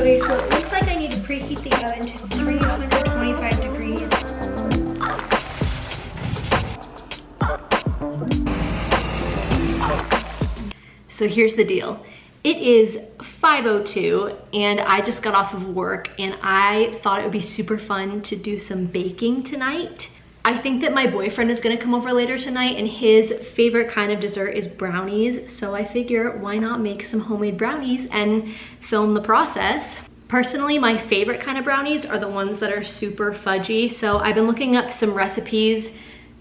Okay, so it looks like I need to preheat the oven to 325 degrees. So here's the deal. It is 5:02 and I just got off of work and I thought it would be super fun to do some baking tonight. I think that my boyfriend is gonna come over later tonight and his favorite kind of dessert is brownies. So I figure why not make some homemade brownies and film the process. Personally, my favorite kind of brownies are the ones that are super fudgy. So I've been looking up some recipes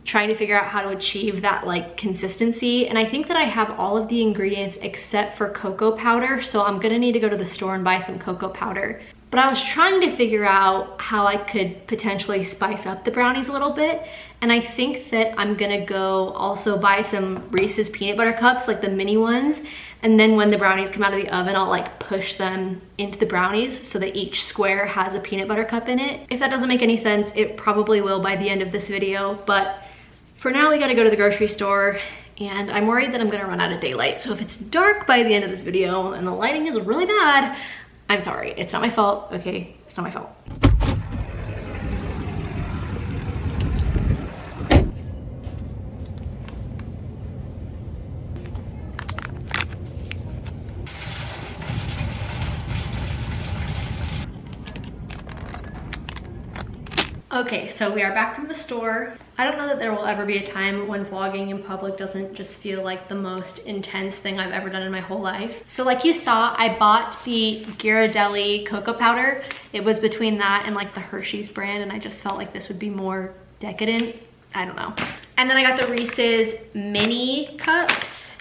trying to figure out how to achieve that like consistency. And I think that I have all of the ingredients except for cocoa powder. So I'm gonna need to go to the store and buy some cocoa powder. But I was trying to figure out how I could potentially spice up the brownies a little bit. And I think that I'm gonna go also buy some Reese's peanut butter cups, like the mini ones. And then when the brownies come out of the oven, I'll like push them into the brownies so that each square has a peanut butter cup in it. If that doesn't make any sense, it probably will by the end of this video. But for now, we gotta go to the grocery store and I'm worried that I'm gonna run out of daylight. So if it's dark by the end of this video and the lighting is really bad, I'm sorry, it's not my fault, okay? It's not my fault. Okay, so we are back from the store. I don't know that there will ever be a time when vlogging in public doesn't just feel like the most intense thing I've ever done in my whole life. So like you saw, I bought the Ghirardelli cocoa powder. It was between that and like the Hershey's brand, and I just felt like this would be more decadent. I don't know. And then I got the Reese's mini cups.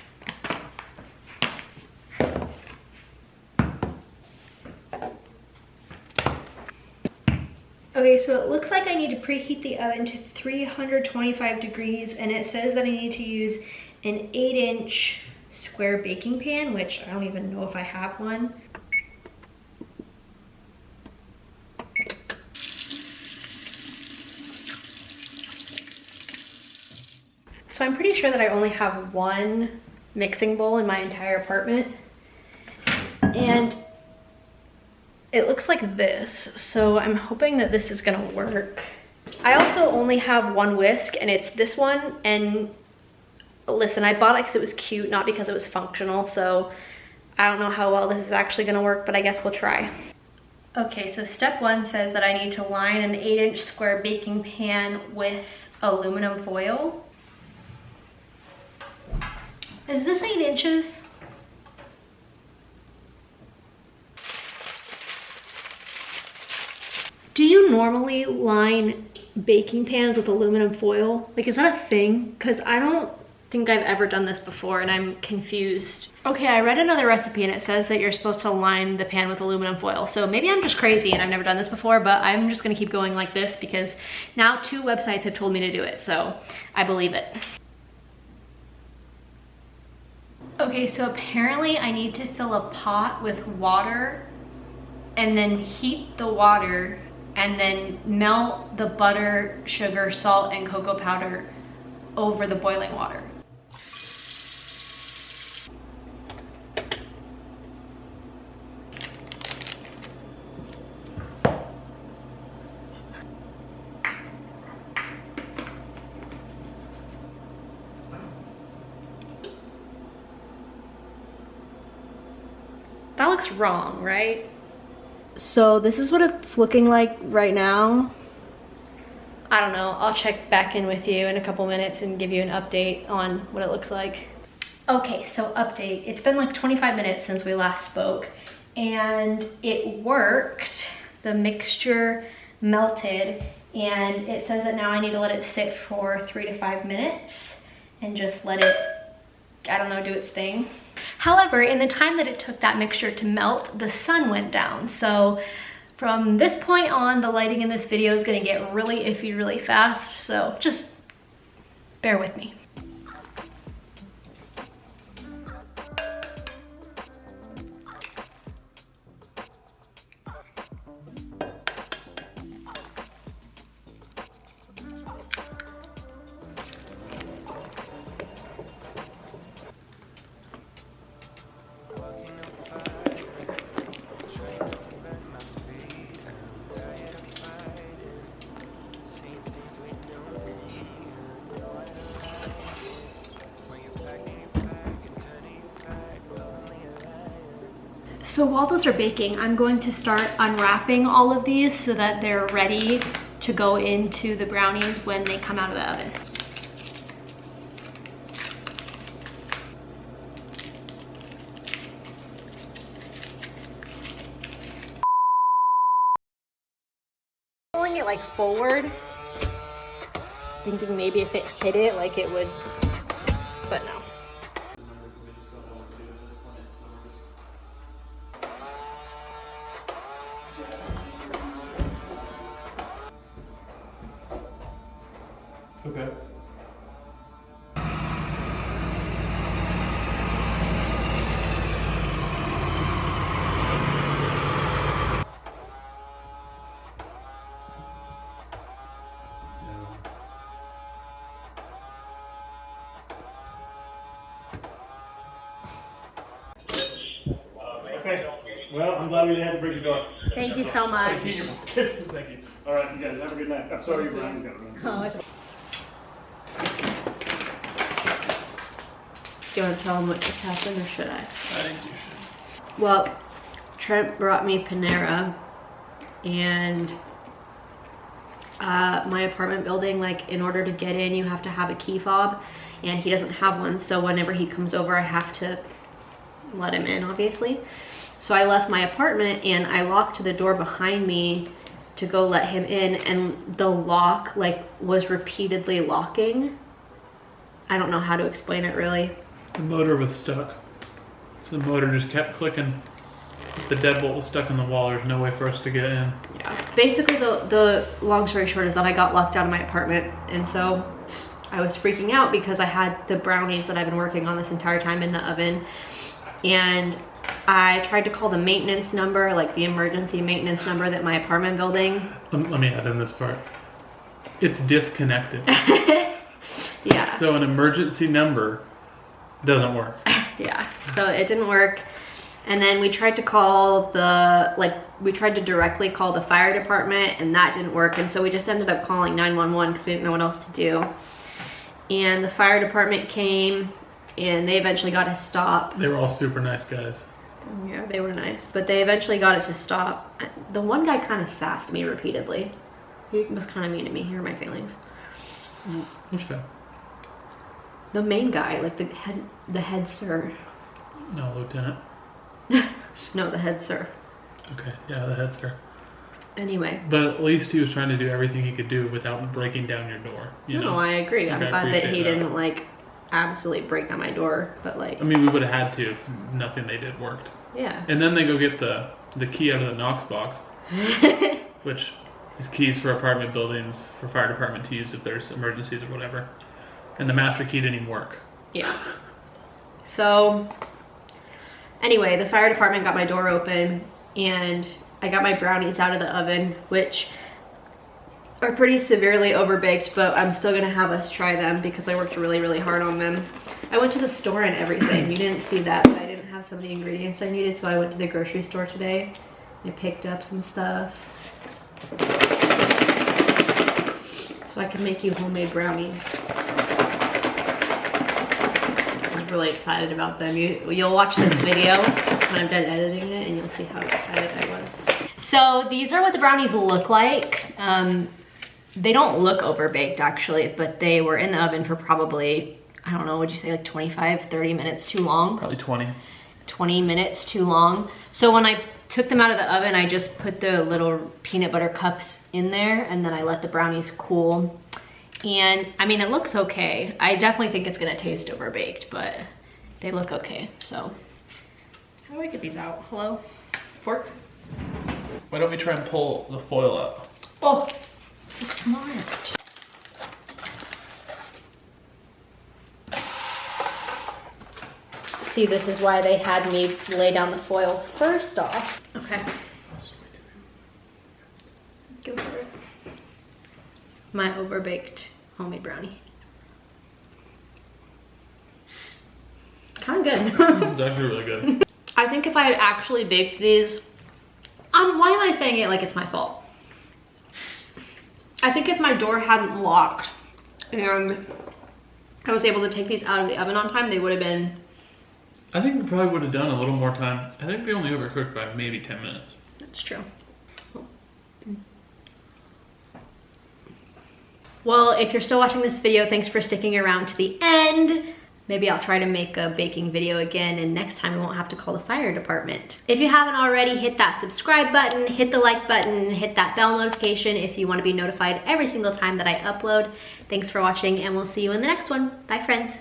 Okay, so it looks like I need to preheat the oven to 325 degrees and it says that I need to use an 8-inch square baking pan, which I don't even know if I have one. So I'm pretty sure that I only have one mixing bowl in my entire apartment. And it looks like this, so I'm hoping that this is gonna work. I also only have one whisk and it's this one, and listen, I bought it because it was cute, not because it was functional, so I don't know how well this is actually gonna work, but I guess we'll try. Okay, so step one says that I need to line an 8-inch square baking pan with aluminum foil. Is this 8 inches? Do you normally line baking pans with aluminum foil? Like, is that a thing? Because I don't think I've ever done this before and I'm confused. Okay, I read another recipe and it says that you're supposed to line the pan with aluminum foil. So maybe I'm just crazy and I've never done this before, but I'm just gonna keep going like this because now 2 websites have told me to do it, so I believe it. Okay, so apparently I need to fill a pot with water and then heat the water and then melt the butter, sugar, salt, and cocoa powder over the boiling water. That looks wrong, right? So this is what it's looking like right now. I don't know, I'll check back in with you in a couple minutes and give you an update on what it looks like. Okay, so update. It's been like 25 minutes since we last spoke and it worked. The mixture melted and it says that now I need to let it sit for 3 to 5 minutes and just let it, I don't know, do its thing. However, in the time that it took that mixture to melt, the sun went down. So from this point on, the lighting in this video is gonna get really iffy really fast. So just bear with me. So while those are baking, I'm going to start unwrapping all of these so that they're ready to go into the brownies when they come out of the oven. Pulling it like forward, thinking maybe if it hit it, like it would, but no. Okay. Okay. Well, I'm glad we didn't have to break your door. Thank you so much. Thank you. All right, you guys have a good night. I'm sorry your brownie's got ruined. Oh, do you want to tell them what just happened, or should I? I think you should. Well, Trent brought me Panera, and my apartment building, like, in order to get in, you have to have a key fob, and he doesn't have one, so whenever he comes over, I have to let him in, obviously. So I left my apartment, and I locked the door behind me to go let him in, and the lock, like, was repeatedly locking. I don't know how to explain it, really. The motor was stuck. So the motor just kept clicking. The deadbolt was stuck in the wall. There's no way for us to get in. Yeah. Basically, the long story short is that I got locked out of my apartment, and so I was freaking out because I had the brownies that I've been working on this entire time in the oven, and I tried to call the maintenance number, like the emergency maintenance number that my apartment building. Let me add in this part. It's disconnected. Yeah. So an emergency number doesn't work. Yeah, so it didn't work. And then we tried to call we tried to directly call the fire department, and that didn't work. And so we just ended up calling 911 because we didn't know what else to do. And the fire department came, and they eventually got to stop. They were all super nice guys. Yeah, they were nice, but they eventually got it to stop. The one guy kind of sassed me repeatedly. He was kind of mean to me. Here are my feelings. Which guy? The main guy, like the head sir. No, lieutenant. No, the head sir. Okay, yeah, the head sir. Anyway. But at least he was trying to do everything he could do without breaking down your door. You know? I agree. I'm I glad that he appreciate didn't like absolutely break down my door, but like. I mean, we would have had to if nothing they did worked. Yeah. And then they go get the key out of the Knox box, which is keys for apartment buildings for fire department to use if there's emergencies or whatever. And the master key didn't even work. Yeah. So anyway, the fire department got my door open, and I got my brownies out of the oven, which are pretty severely overbaked, but I'm still gonna have us try them because I worked really, really hard on them. I went to the store and everything. You didn't see that, but I didn't have some of the ingredients I needed, so I went to the grocery store today. I picked up some stuff so I can make you homemade brownies. I'm really excited about them. You'll watch this video when I'm done editing it, and you'll see how excited I was. So these are what the brownies look like. They don't look overbaked actually, but they were in the oven for probably, I don't know, would you say like 25, 30 minutes too long? Probably 20. 20 minutes too long. So when I took them out of the oven, I just put the little peanut butter cups in there, and then I let the brownies cool. And I mean, it looks okay. I definitely think it's gonna taste overbaked, but they look okay. So how do I get these out? Hello? Fork? Why don't we try and pull the foil up? Oh, so smart. See, this is why they had me lay down the foil first off. Okay. Go for it. My overbaked homemade brownie. Kind of good. It's actually really good. I think if I had actually baked these, why am I saying it like it's my fault? I think if my door hadn't locked and I was able to take these out of the oven on time, they would have been I think we probably would have done a little more time. I think they only overcooked by maybe 10 minutes. That's true. Well, if you're still watching this video, thanks for sticking around to the end. Maybe I'll try to make a baking video again, and next time we won't have to call the fire department. If you haven't already, hit that subscribe button, hit the like button, hit that bell notification if you want to be notified every single time that I upload. Thanks for watching, and we'll see you in the next one. Bye, friends.